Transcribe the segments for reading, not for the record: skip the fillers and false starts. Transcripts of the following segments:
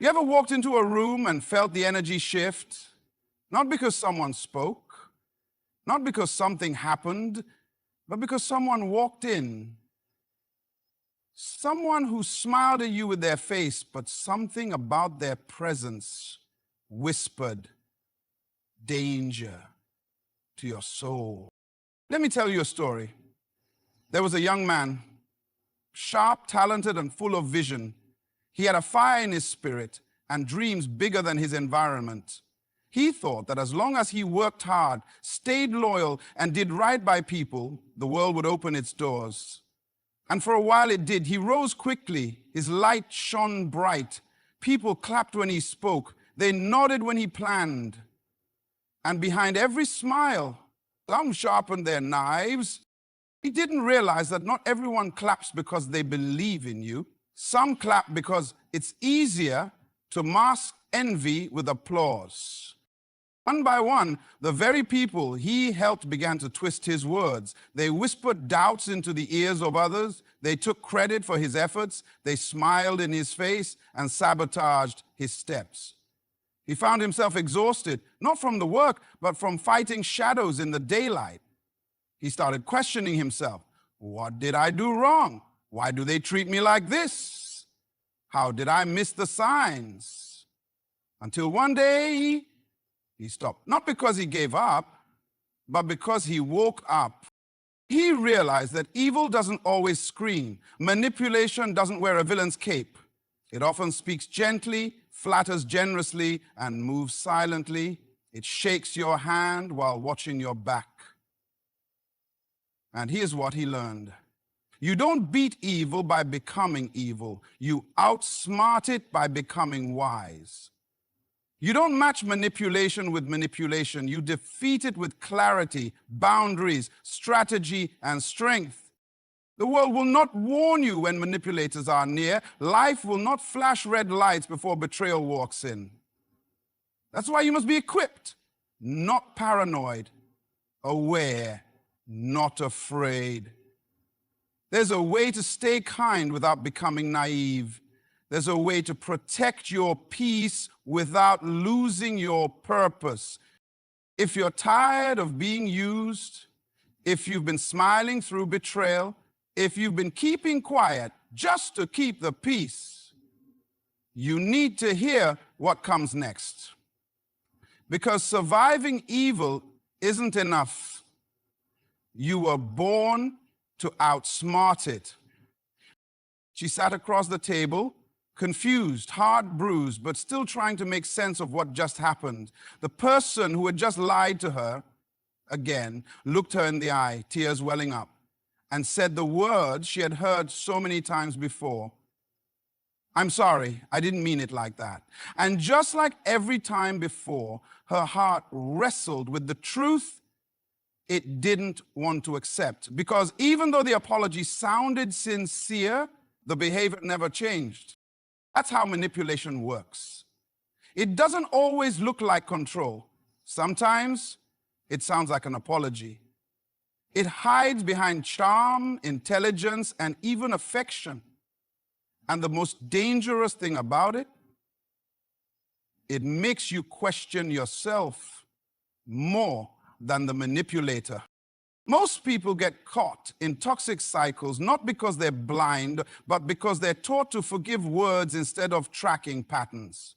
You ever walked into a room and felt the energy shift? Not because someone spoke, not because something happened, but because someone walked in. Someone who smiled at you with their face, but something about their presence whispered danger to your soul. Let me tell you a story. There was a young man, sharp, talented, and full of vision. He had a fire in his spirit and dreams bigger than his environment. He thought that as long as he worked hard, stayed loyal, and did right by people, the world would open its doors. And for a while it did. He rose quickly. His light shone bright. People clapped when he spoke. They nodded when he planned. And behind every smile, some sharpened their knives. He didn't realize that not everyone claps because they believe in you. Some clap because it's easier to mask envy with applause. One by one, the very people he helped began to twist his words. They whispered doubts into the ears of others. They took credit for his efforts. They smiled in his face and sabotaged his steps. He found himself exhausted, not from the work, but from fighting shadows in the daylight. He started questioning himself. What did I do wrong? Why do they treat me like this? How did I miss the signs? Until one day, he stopped. Not because he gave up, but because he woke up. He realized that evil doesn't always scream. Manipulation doesn't wear a villain's cape. It often speaks gently, flatters generously, and moves silently. It shakes your hand while watching your back. And here's what he learned. You don't beat evil by becoming evil. You outsmart it by becoming wise. You don't match manipulation with manipulation. You defeat it with clarity, boundaries, strategy, and strength. The world will not warn you when manipulators are near. Life will not flash red lights before betrayal walks in. That's why you must be equipped, not paranoid, aware, not afraid. There's a way to stay kind without becoming naive. There's a way to protect your peace without losing your purpose. If you're tired of being used, if you've been smiling through betrayal, if you've been keeping quiet just to keep the peace, you need to hear what comes next. Because surviving evil isn't enough. You were born to outsmart it. She sat across the table, confused, heart bruised, but still trying to make sense of what just happened. The person who had just lied to her, again, looked her in the eye, tears welling up, and said the words she had heard so many times before. I'm sorry, I didn't mean it like that. And just like every time before, her heart wrestled with the truth it didn't want to accept. Because even though the apology sounded sincere, the behavior never changed. That's how manipulation works. It doesn't always look like control. Sometimes it sounds like an apology. It hides behind charm, intelligence, and even affection. And the most dangerous thing about it, it makes you question yourself more than the manipulator. Most people get caught in toxic cycles not because they're blind, but because they're taught to forgive words instead of tracking patterns.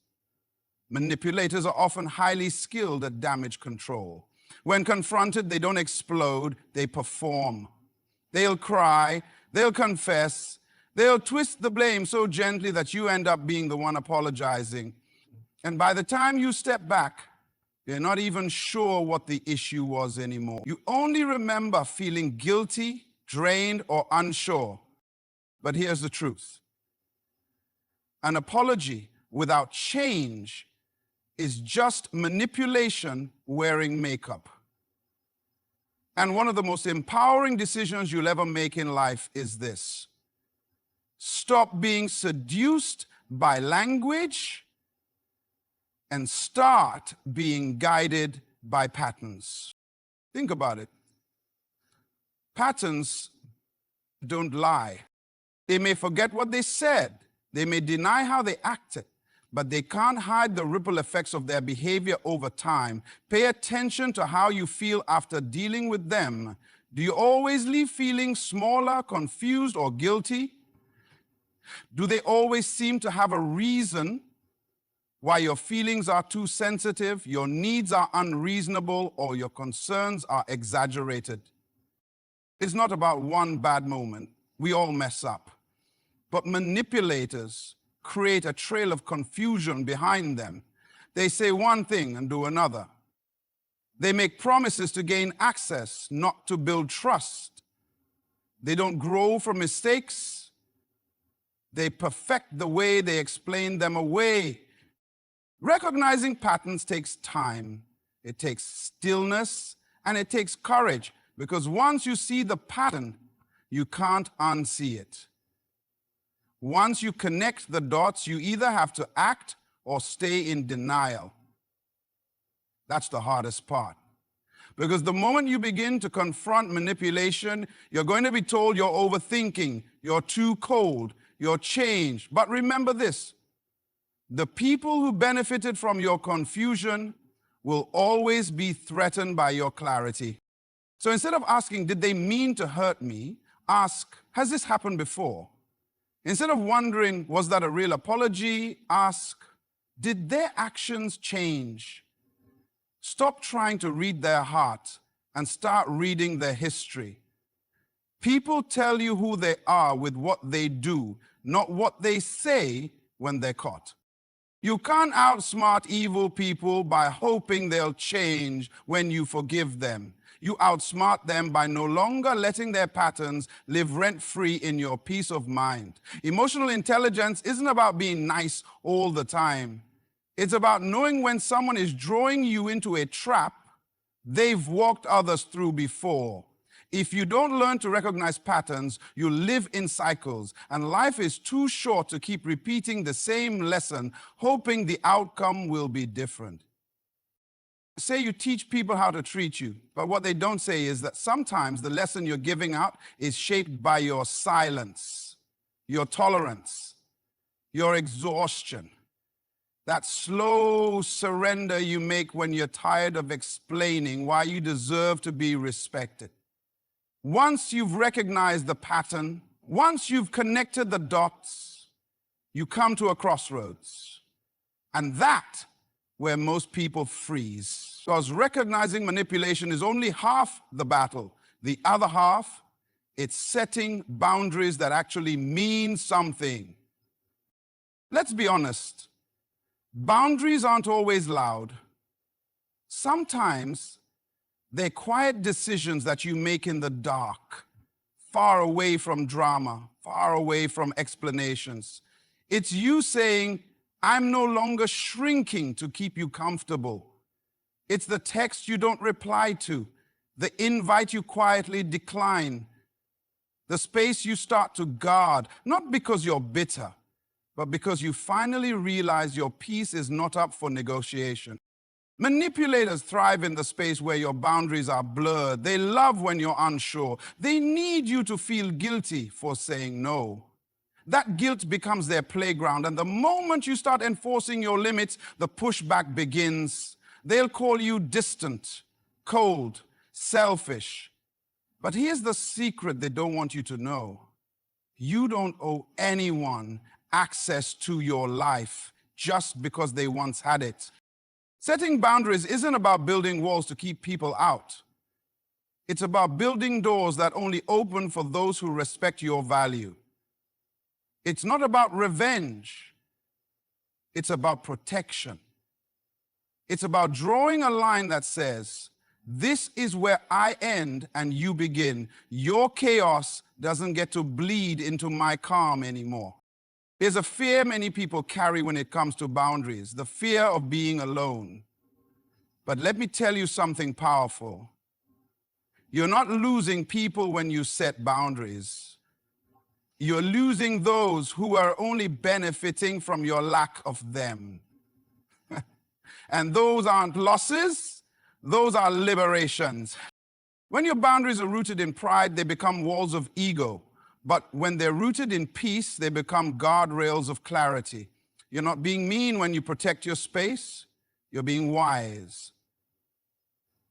Manipulators are often highly skilled at damage control. When confronted, they don't explode, they perform. They'll cry, they'll confess, they'll twist the blame so gently that you end up being the one apologizing. And by the time you step back, you're not even sure what the issue was anymore. You only remember feeling guilty, drained, or unsure. But here's the truth. An apology without change is just manipulation wearing makeup. And one of the most empowering decisions you'll ever make in life is this. Stop being seduced by language and start being guided by patterns. Think about it. Patterns don't lie. They may forget what they said. They may deny how they acted. but they can't hide the ripple effects of their behavior over time. Pay attention to how you feel after dealing with them. Do you always leave feeling smaller, confused, or guilty? Do they always seem to have a reason why your feelings are too sensitive, your needs are unreasonable, or your concerns are exaggerated? It's not about one bad moment. We all mess up. But manipulators create a trail of confusion behind them. They say one thing and do another. They make promises to gain access, not to build trust. They don't grow from mistakes. They perfect the way they explain them away. Recognizing patterns takes time. It takes stillness, and it takes courage, because once you see the pattern, you can't unsee it. Once you connect the dots, you either have to act or stay in denial. That's the hardest part. Because the moment you begin to confront manipulation, you're going to be told you're overthinking, you're too cold, you're changed. But remember this: the people who benefited from your confusion will always be threatened by your clarity. So instead of asking, did they mean to hurt me? Ask, has this happened before? Instead of wondering, was that a real apology? Ask, did their actions change? Stop trying to read their heart and start reading their history. People tell you who they are with what they do, not what they say when they're caught. You can't outsmart evil people by hoping they'll change when you forgive them. You outsmart them by no longer letting their patterns live rent-free in your peace of mind. Emotional intelligence isn't about being nice all the time. It's about knowing when someone is drawing you into a trap they've walked others through before. If you don't learn to recognize patterns, you live in cycles, and life is too short to keep repeating the same lesson, hoping the outcome will be different. Say you teach people how to treat you, but what they don't say is that sometimes the lesson you're giving out is shaped by your silence, your tolerance, your exhaustion, that slow surrender you make when you're tired of explaining why you deserve to be respected. Once you've recognized the pattern, once you've connected the dots, you come to a crossroads. And that's where most people freeze. Because recognizing manipulation is only half the battle. The other half, it's setting boundaries that actually mean something. Let's be honest. Boundaries aren't always loud. Sometimes they're quiet decisions that you make in the dark, far away from drama, far away from explanations. It's you saying, I'm no longer shrinking to keep you comfortable. It's the text you don't reply to, the invite you quietly decline, the space you start to guard, not because you're bitter, but because you finally realize your peace is not up for negotiation. Manipulators thrive in the space where your boundaries are blurred. They love when you're unsure. They need you to feel guilty for saying no. That guilt becomes their playground, and the moment you start enforcing your limits, the pushback begins. They'll call you distant, cold, selfish. But here's the secret they don't want you to know. You don't owe anyone access to your life just because they once had it. Setting boundaries isn't about building walls to keep people out. It's about building doors that only open for those who respect your value. It's not about revenge. It's about protection. It's about drawing a line that says, this is where I end and you begin. Your chaos doesn't get to bleed into my calm anymore. There's a fear many people carry when it comes to boundaries, the fear of being alone. But let me tell you something powerful. You're not losing people when you set boundaries. You're losing those who are only benefiting from your lack of them. And those aren't losses, those are liberations. When your boundaries are rooted in pride, they become walls of ego. But when they're rooted in peace, they become guardrails of clarity. You're not being mean when you protect your space. You're being wise.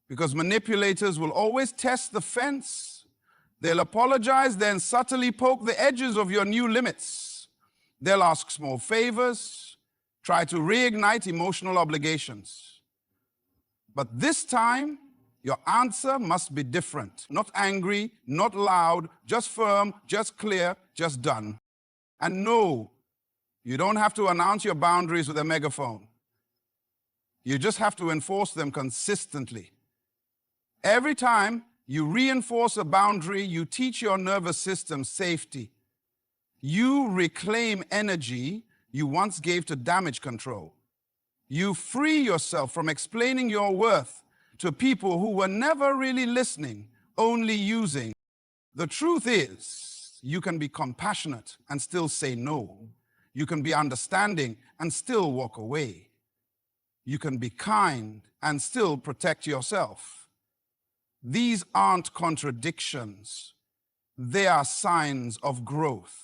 Because manipulators will always test the fence. They'll apologize, then subtly poke the edges of your new limits. They'll ask small favors, try to reignite emotional obligations. But this time, your answer must be different. Not angry, not loud, just firm, just clear, just done. And no, you don't have to announce your boundaries with a megaphone. You just have to enforce them consistently. Every time you reinforce a boundary, you teach your nervous system safety. You reclaim energy you once gave to damage control. You free yourself from explaining your worth to people who were never really listening, only using. The truth is, you can be compassionate and still say no. You can be understanding and still walk away. You can be kind and still protect yourself. These aren't contradictions. They are signs of growth.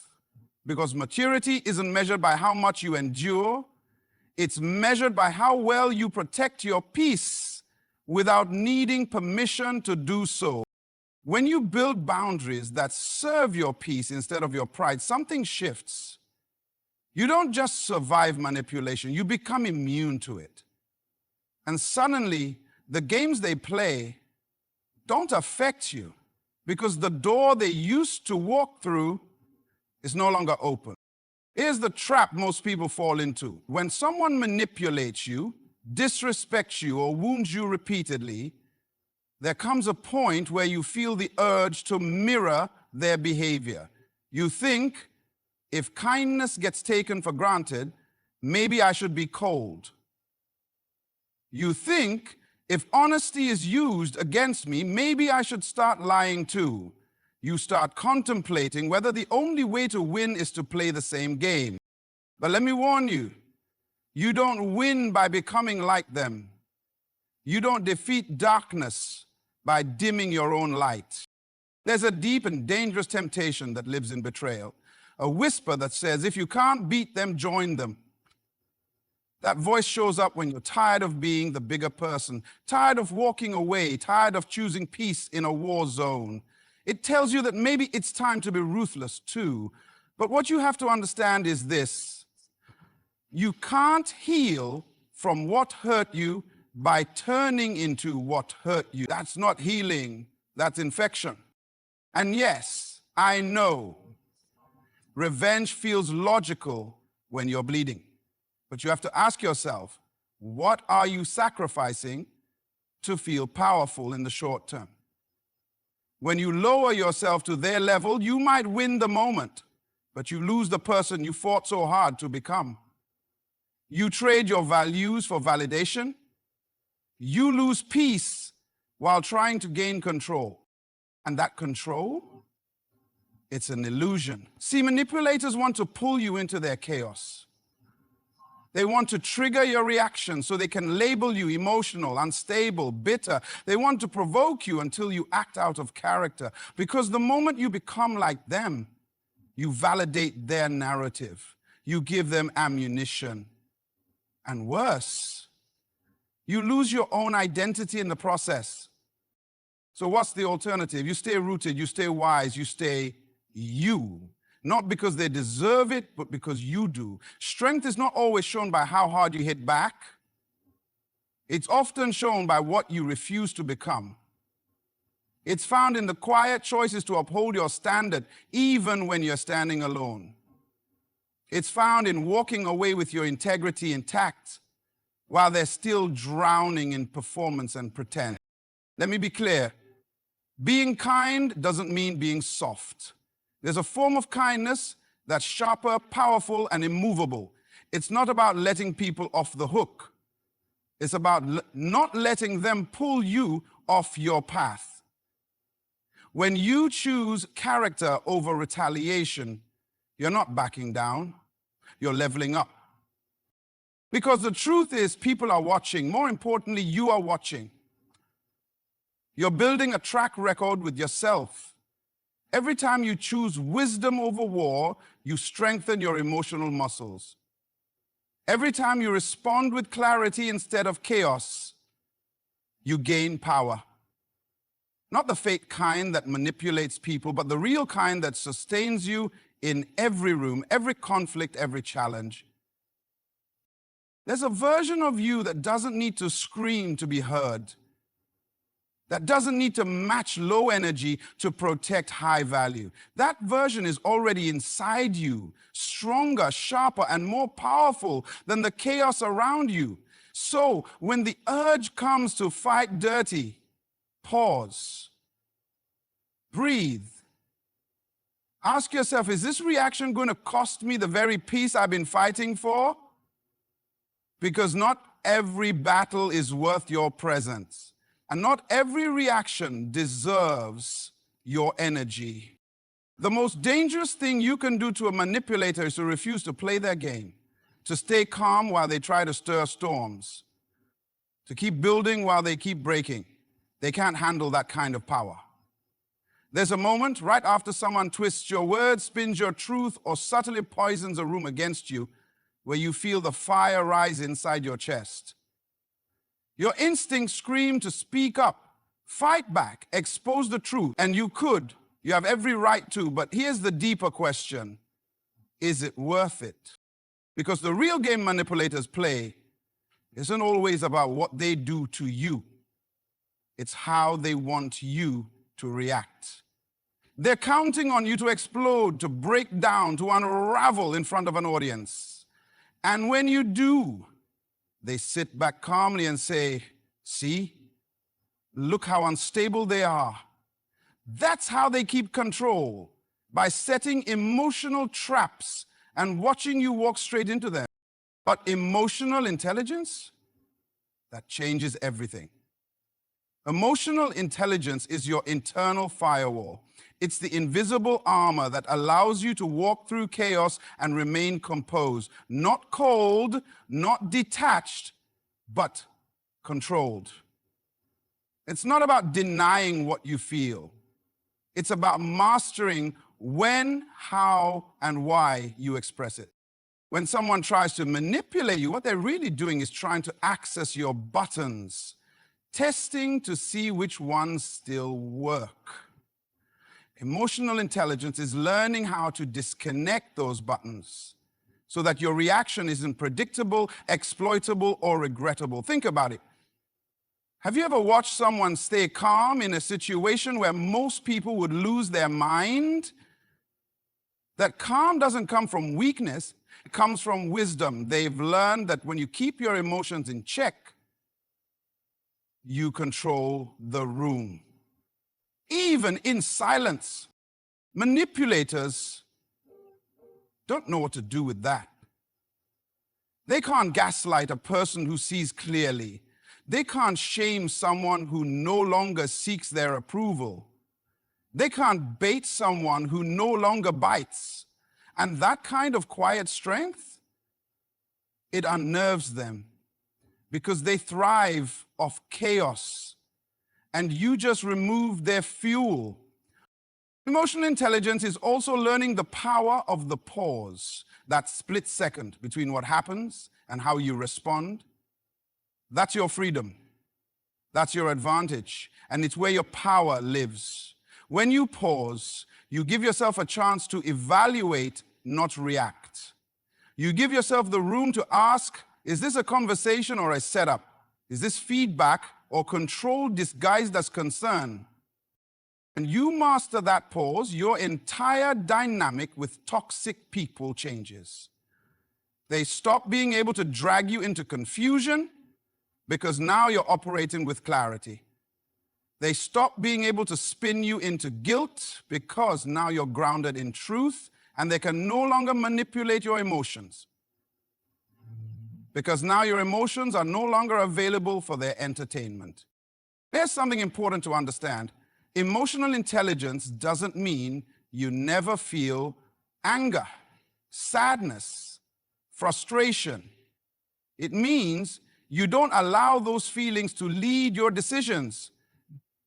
Because maturity isn't measured by how much you endure. It's measured by how well you protect your peace without needing permission to do so. When you build boundaries that serve your peace instead of your pride, something shifts. You don't just survive manipulation, you become immune to it. And suddenly, the games they play don't affect you because the door they used to walk through is no longer open. Here's the trap most people fall into. When someone manipulates you, disrespects you, or wounds you repeatedly, there comes a point where you feel the urge to mirror their behavior. You think, if kindness gets taken for granted, maybe I should be cold. You think, if honesty is used against me, maybe I should start lying too. You start contemplating whether the only way to win is to play the same game. But let me warn you, you don't win by becoming like them. You don't defeat darkness by dimming your own light. There's a deep and dangerous temptation that lives in betrayal. A whisper that says, if you can't beat them, join them. That voice shows up when you're tired of being the bigger person, tired of walking away, tired of choosing peace in a war zone. It tells you that maybe it's time to be ruthless too. But what you have to understand is this. You can't heal from what hurt you by turning into what hurt you. That's not healing, that's infection. And yes, I know, revenge feels logical when you're bleeding. But you have to ask yourself, what are you sacrificing to feel powerful in the short term? When you lower yourself to their level, you might win the moment, but you lose the person you fought so hard to become. You trade your values for validation. You lose peace while trying to gain control. And that control, it's an illusion. See, manipulators want to pull you into their chaos. They want to trigger your reaction so they can label you emotional, unstable, bitter. They want to provoke you until you act out of character. Because the moment you become like them, you validate their narrative. You give them ammunition. And worse, you lose your own identity in the process. So what's the alternative? You stay rooted, you stay wise, you stay you. Not because they deserve it, but because you do. Strength is not always shown by how hard you hit back. It's often shown by what you refuse to become. It's found in the quiet choices to uphold your standard, even when you're standing alone. It's found in walking away with your integrity intact, while they're still drowning in performance and pretend. Let me be clear. Being kind doesn't mean being soft. There's a form of kindness that's sharper, powerful, and immovable. It's not about letting people off the hook. It's about not letting them pull you off your path. When you choose character over retaliation, you're not backing down, you're leveling up. Because the truth is, people are watching. More importantly, you are watching. You're building a track record with yourself. Every time you choose wisdom over war, you strengthen your emotional muscles. Every time you respond with clarity instead of chaos, you gain power. Not the fake kind that manipulates people, but the real kind that sustains you in every room, every conflict, every challenge. There's a version of you that doesn't need to scream to be heard, that doesn't need to match low energy to protect high value. That version is already inside you, stronger, sharper, and more powerful than the chaos around you. So when the urge comes to fight dirty, pause, breathe. Ask yourself, is this reaction going to cost me the very peace I've been fighting for? Because not every battle is worth your presence. And not every reaction deserves your energy. The most dangerous thing you can do to a manipulator is to refuse to play their game, to stay calm while they try to stir storms, to keep building while they keep breaking. They can't handle that kind of power. There's a moment right after someone twists your words, spins your truth, or subtly poisons a room against you, where you feel the fire rise inside your chest. Your instincts scream to speak up, fight back, expose the truth, and you have every right to, but here's the deeper question. Is it worth it? Because the real game manipulators play isn't always about what they do to you. It's how they want you to react. They're counting on you to explode, to break down, to unravel in front of an audience. And when you do, they sit back calmly and say, see, look how unstable they are. That's how they keep control, by setting emotional traps and watching you walk straight into them. But emotional intelligence, that changes everything. Emotional intelligence is your internal firewall. It's the invisible armor that allows you to walk through chaos and remain composed. Not cold, not detached, but controlled. It's not about denying what you feel. It's about mastering when, how, and why you express it. When someone tries to manipulate you, what they're really doing is trying to access your buttons, testing to see which ones still work. Emotional intelligence is learning how to disconnect those buttons so that your reaction isn't predictable, exploitable, or regrettable. Think about it. Have you ever watched someone stay calm in a situation where most people would lose their mind? That calm doesn't come from weakness, it comes from wisdom. They've learned that when you keep your emotions in check, you control the room. Even in silence. Manipulators don't know what to do with that. They can't gaslight a person who sees clearly. They can't shame someone who no longer seeks their approval. They can't bait someone who no longer bites. And that kind of quiet strength, it unnerves them because they thrive off chaos. And you just remove their fuel. Emotional intelligence is also learning the power of the pause, that split second between what happens and how you respond. That's your freedom. That's your advantage. And it's where your power lives. When you pause, you give yourself a chance to evaluate, not react. You give yourself the room to ask, is this a conversation or a setup? Is this feedback or control disguised as concern? And you master that pause, your entire dynamic with toxic people changes. They stop being able to drag you into confusion because now you're operating with clarity. They stop being able to spin you into guilt because now you're grounded in truth, and they can no longer manipulate your emotions. Because now your emotions are no longer available for their entertainment. There's something important to understand. Emotional intelligence doesn't mean you never feel anger, sadness, frustration. It means you don't allow those feelings to lead your decisions.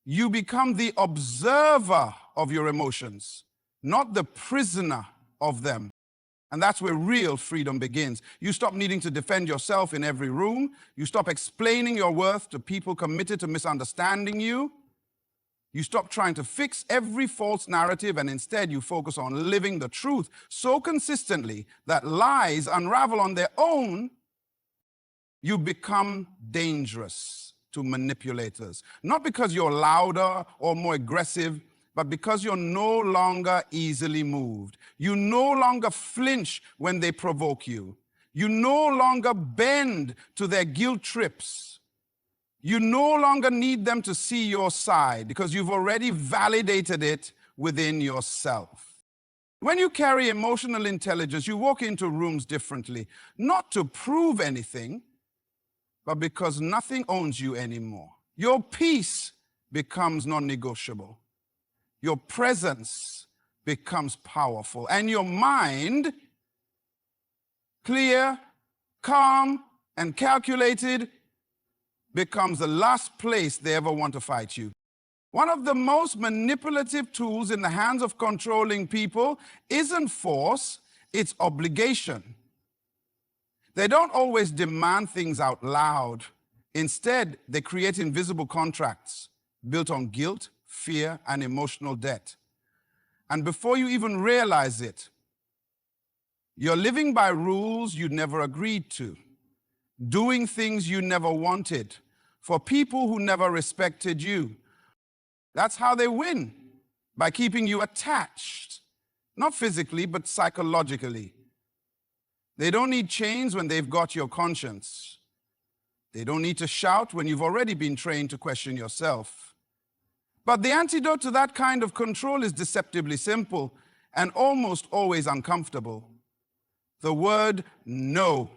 You become the observer of your emotions, not the prisoner of them. And that's where real freedom begins. You stop needing to defend yourself in every room. You stop explaining your worth to people committed to misunderstanding you. You stop trying to fix every false narrative, and instead you focus on living the truth so consistently that lies unravel on their own. You become dangerous to manipulators. Not because you're louder or more aggressive, but because you're no longer easily moved. You no longer flinch when they provoke you. You no longer bend to their guilt trips. You no longer need them to see your side because you've already validated it within yourself. When you carry emotional intelligence, you walk into rooms differently, not to prove anything, but because nothing owns you anymore. Your peace becomes non-negotiable. Your presence becomes powerful, and your mind, clear, calm, and calculated, becomes the last place they ever want to fight you. One of the most manipulative tools in the hands of controlling people isn't force, it's obligation. They don't always demand things out loud. Instead, they create invisible contracts built on guilt, fear, and emotional debt. And before you even realize it, you're living by rules you never agreed to, doing things you never wanted, for people who never respected you. That's how they win, by keeping you attached, not physically, but psychologically. They don't need chains when they've got your conscience. They don't need to shout when you've already been trained to question yourself. But the antidote to that kind of control is deceptively simple and almost always uncomfortable. The word no.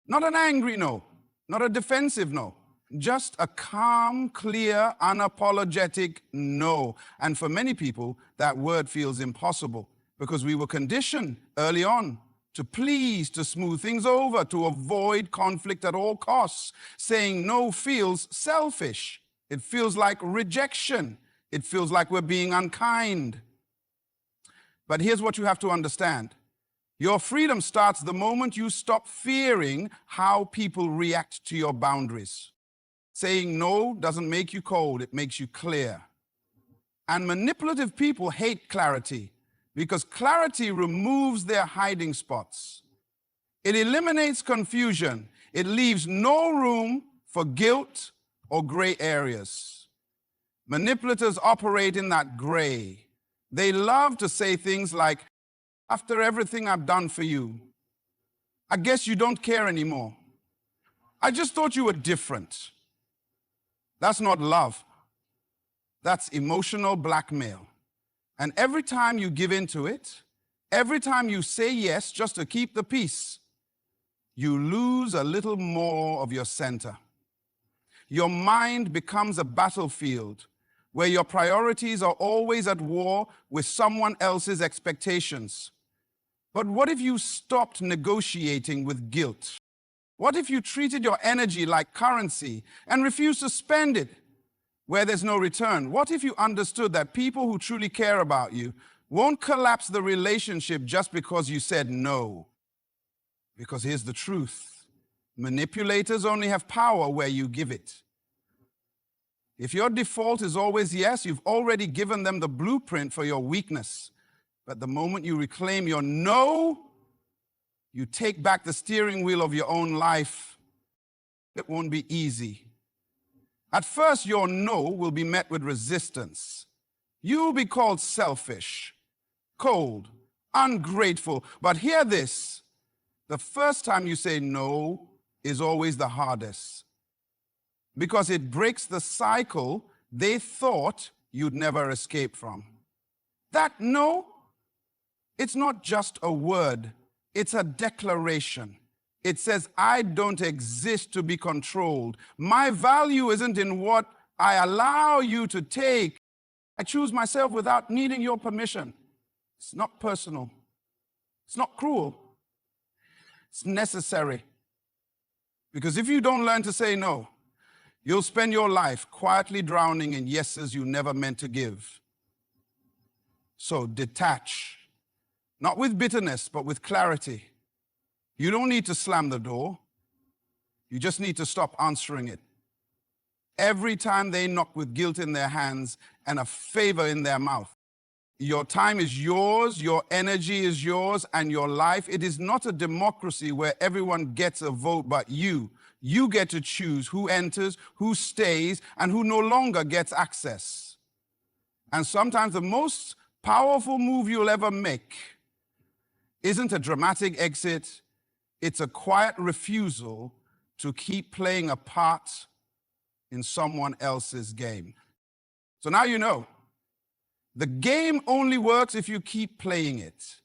Not an angry no, not a defensive no, just a calm, clear, unapologetic no. And for many people, that word feels impossible because we were conditioned early on to please, to smooth things over, to avoid conflict at all costs. Saying no feels selfish. It feels like rejection. It feels like we're being unkind. But here's what you have to understand. Your freedom starts the moment you stop fearing how people react to your boundaries. Saying no doesn't make you cold, it makes you clear. And manipulative people hate clarity because clarity removes their hiding spots. It eliminates confusion. It leaves no room for guilt or gray areas. Manipulators operate in that gray. They love to say things like, after everything I've done for you, I guess you don't care anymore. I just thought you were different. That's not love. That's emotional blackmail. And every time you give in to it, every time you say yes just to keep the peace, you lose a little more of your center. Your mind becomes a battlefield where your priorities are always at war with someone else's expectations. But what if you stopped negotiating with guilt? What if you treated your energy like currency and refused to spend it where there's no return? What if you understood that people who truly care about you won't collapse the relationship just because you said no? Because here's the truth. Manipulators only have power where you give it. If your default is always yes, you've already given them the blueprint for your weakness. But the moment you reclaim your no, you take back the steering wheel of your own life. It won't be easy. At first, your no will be met with resistance. You'll be called selfish, cold, ungrateful. But hear this, the first time you say no is always the hardest because it breaks the cycle they thought you'd never escape from. That no, it's not just a word, it's a declaration. It says, I don't exist to be controlled. My value isn't in what I allow you to take. I choose myself without needing your permission. It's not personal. It's not cruel. It's necessary. Because if you don't learn to say no, you'll spend your life quietly drowning in yeses you never meant to give. So detach. Not with bitterness, but with clarity. You don't need to slam the door. You just need to stop answering it. Every time they knock with guilt in their hands and a favor in their mouth. Your time is yours, your energy is yours, and your life. It is not a democracy where everyone gets a vote but you. You get to choose who enters, who stays, and who no longer gets access. And sometimes the most powerful move you'll ever make isn't a dramatic exit, it's a quiet refusal to keep playing a part in someone else's game. So now you know. The game only works if you keep playing it.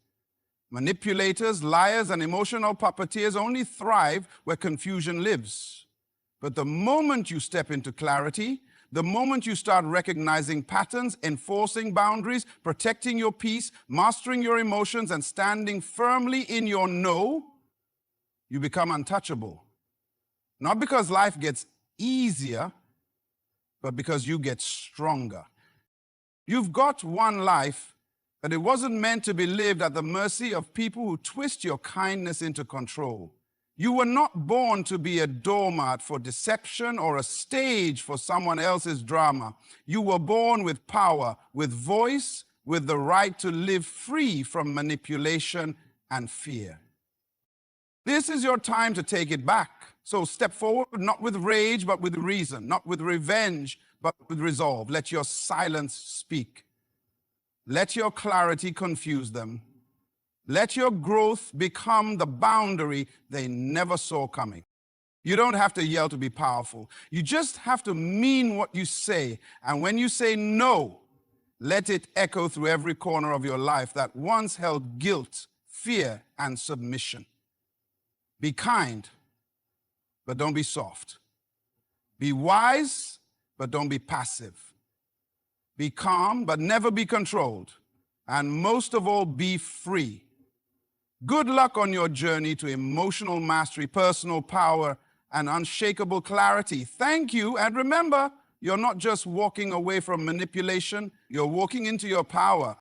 Manipulators, liars, and emotional puppeteers only thrive where confusion lives. But the moment you step into clarity, the moment you start recognizing patterns, enforcing boundaries, protecting your peace, mastering your emotions, and standing firmly in your no, you become untouchable. Not because life gets easier, but because you get stronger. You've got one life, but it wasn't meant to be lived at the mercy of people who twist your kindness into control. You were not born to be a doormat for deception or a stage for someone else's drama. You were born with power, with voice, with the right to live free from manipulation and fear. This is your time to take it back. So step forward, not with rage, but with reason, not with revenge, but with resolve. Let your silence speak. Let your clarity confuse them. Let your growth become the boundary they never saw coming. You don't have to yell to be powerful. You just have to mean what you say. And when you say no, let it echo through every corner of your life that once held guilt, fear, and submission. Be kind, but don't be soft. Be wise, but don't be passive. Be calm, but never be controlled. And most of all, be free. Good luck on your journey to emotional mastery, personal power, and unshakable clarity. Thank you, and remember, you're not just walking away from manipulation, you're walking into your power.